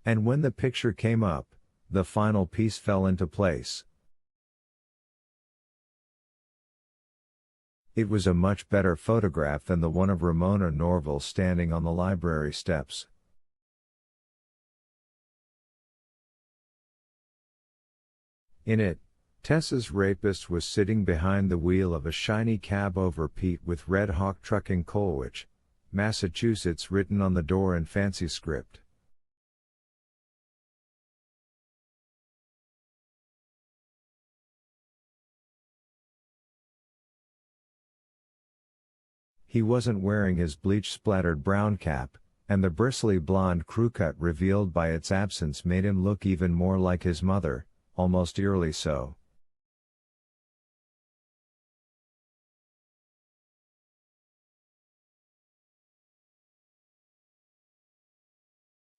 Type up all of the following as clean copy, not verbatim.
And when the picture came up, the final piece fell into place. It was a much better photograph than the one of Ramona Norville standing on the library steps. In it, Tess's rapist was sitting behind the wheel of a shiny cab over Pete with Red Hawk Trucking Colwich, Massachusetts written on the door in fancy script. He wasn't wearing his bleach-splattered brown cap, and the bristly blonde crew cut revealed by its absence made him look even more like his mother, almost eerily so.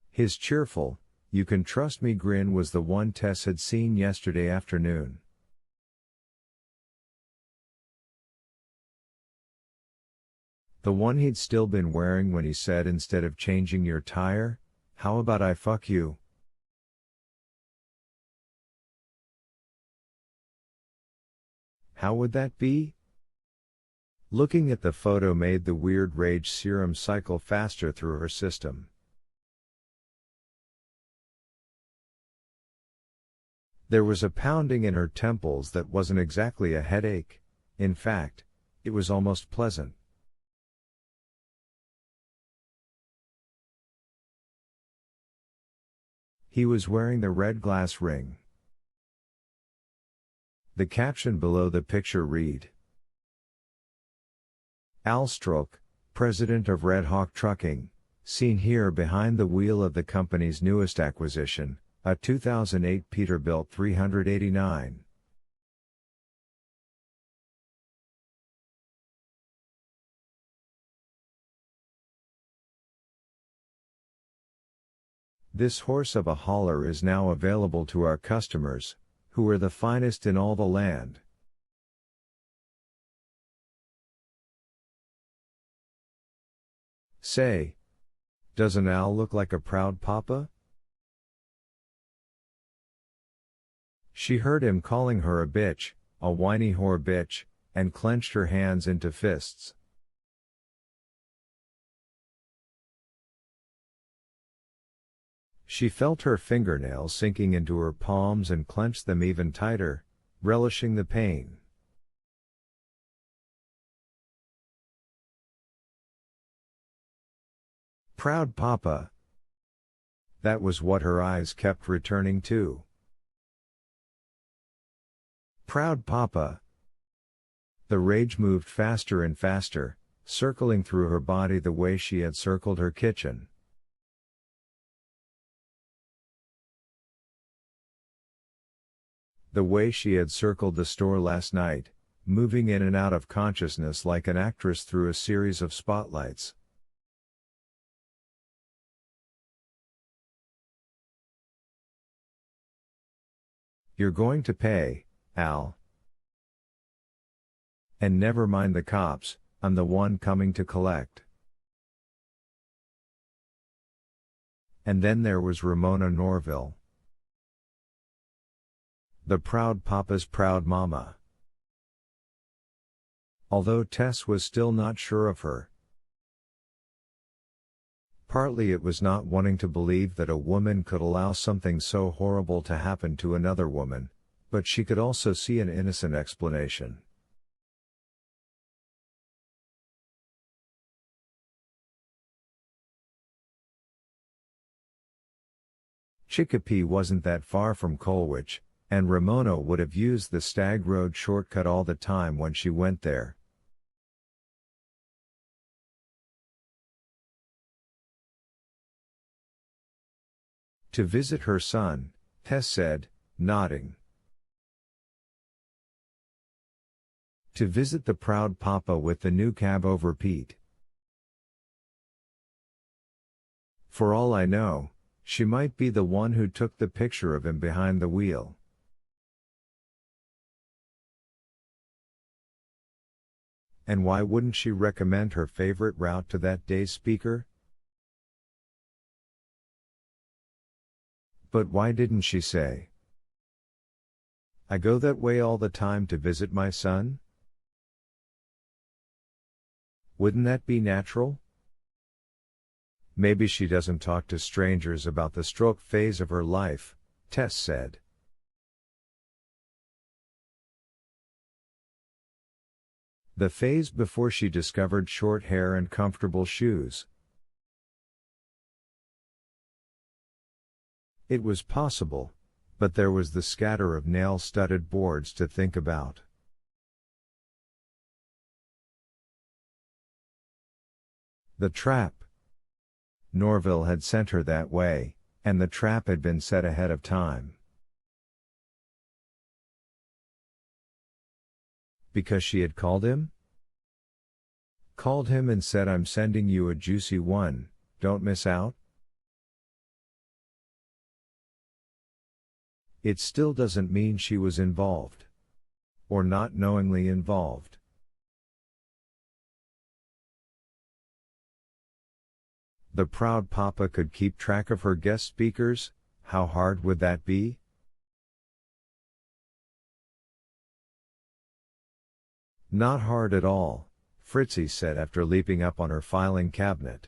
His cheerful, "You can trust me" grin was the one Tess had seen yesterday afternoon. The one he'd still been wearing when he said, instead of changing your tire, "How about I fuck you?" How would that be? Looking at the photo made the weird rage serum cycle faster through her system. There was a pounding in her temples that wasn't exactly a headache. In fact, it was almost pleasant. He was wearing the red glass ring. The caption below the picture read, "Al Stroke, president of Red Hawk Trucking, seen here behind the wheel of the company's newest acquisition, a 2008 Peterbilt 389. This horse of a hauler is now available to our customers, who are the finest in all the land. Say, doesn't Al look like a proud papa?" She heard him calling her a bitch, a whiny whore bitch, and clenched her hands into fists. She felt her fingernails sinking into her palms and clenched them even tighter, relishing the pain. Proud papa. That was what her eyes kept returning to. Proud papa. The rage moved faster and faster, circling through her body the way she had circled her kitchen. The way she had circled the store last night, moving in and out of consciousness like an actress through a series of spotlights. "You're going to pay, Al. And never mind the cops, I'm the one coming to collect." And then there was Ramona Norville. The proud papa's proud mama. Although Tess was still not sure of her. Partly it was not wanting to believe that a woman could allow something so horrible to happen to another woman, but she could also see an innocent explanation. Chicopee wasn't that far from Colwich, and Ramona would have used the Stag Road shortcut all the time when she went there. To visit her son, Tess said, nodding. To visit the proud papa with the new cab over Pete. For all I know, she might be the one who took the picture of him behind the wheel. And why wouldn't she recommend her favorite route to that day's speaker? But why didn't she say, I go that way all the time to visit my son? Wouldn't that be natural? Maybe she doesn't talk to strangers about the stroke phase of her life, Tess said. The phase before she discovered short hair and comfortable shoes. It was possible, but there was the scatter of nail-studded boards to think about. The trap. Norville had sent her that way, and the trap had been set ahead of time. Because she had called him? Called him and said, I'm sending you a juicy one, don't miss out? It still doesn't mean she was involved. Or not knowingly involved. The proud papa could keep track of her guest speakers, how hard would that be? Not hard at all, Fritzy said after leaping up on her filing cabinet.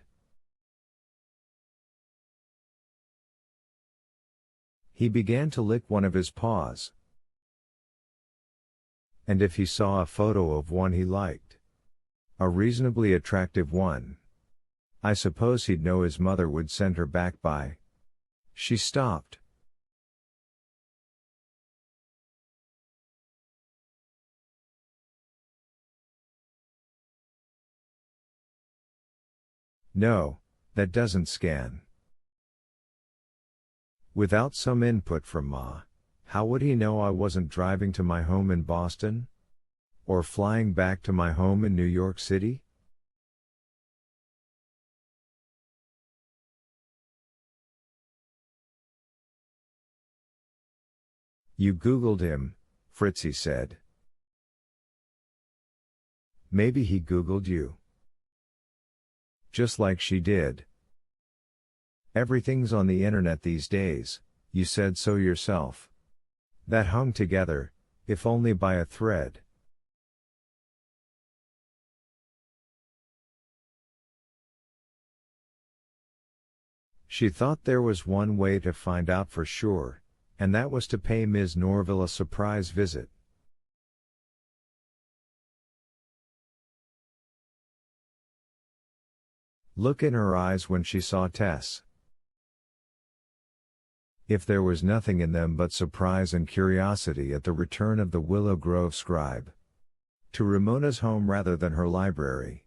He began to lick one of his paws. And if he saw a photo of one he liked, a reasonably attractive one, I suppose he'd know his mother would send her back by. She stopped. No, that doesn't scan. Without some input from Ma, how would he know I wasn't driving to my home in Boston? Or flying back to my home in New York City? You Googled him, Fritzy said. Maybe he Googled you. Just like she did. Everything's on the internet these days, you said so yourself. That hung together, if only by a thread. She thought there was one way to find out for sure, and that was to pay Ms. Norville a surprise visit. Look in her eyes when she saw Tess. If there was nothing in them but surprise and curiosity at the return of the Willow Grove scribe to Ramona's home rather than her library,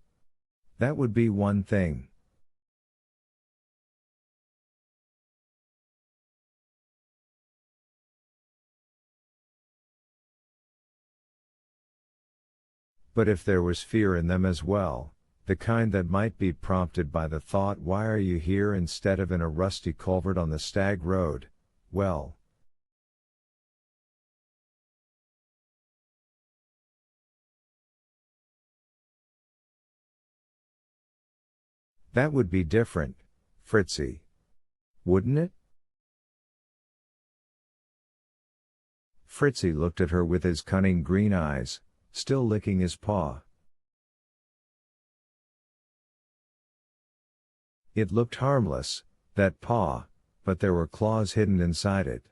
that would be one thing. But if there was fear in them as well, the kind that might be prompted by the thought, why are you here instead of in a rusty culvert on the Stag Road, well. That would be different, Fritzy. Wouldn't it? Fritzy looked at her with his cunning green eyes, still licking his paw. It looked harmless, that paw, but there were claws hidden inside it.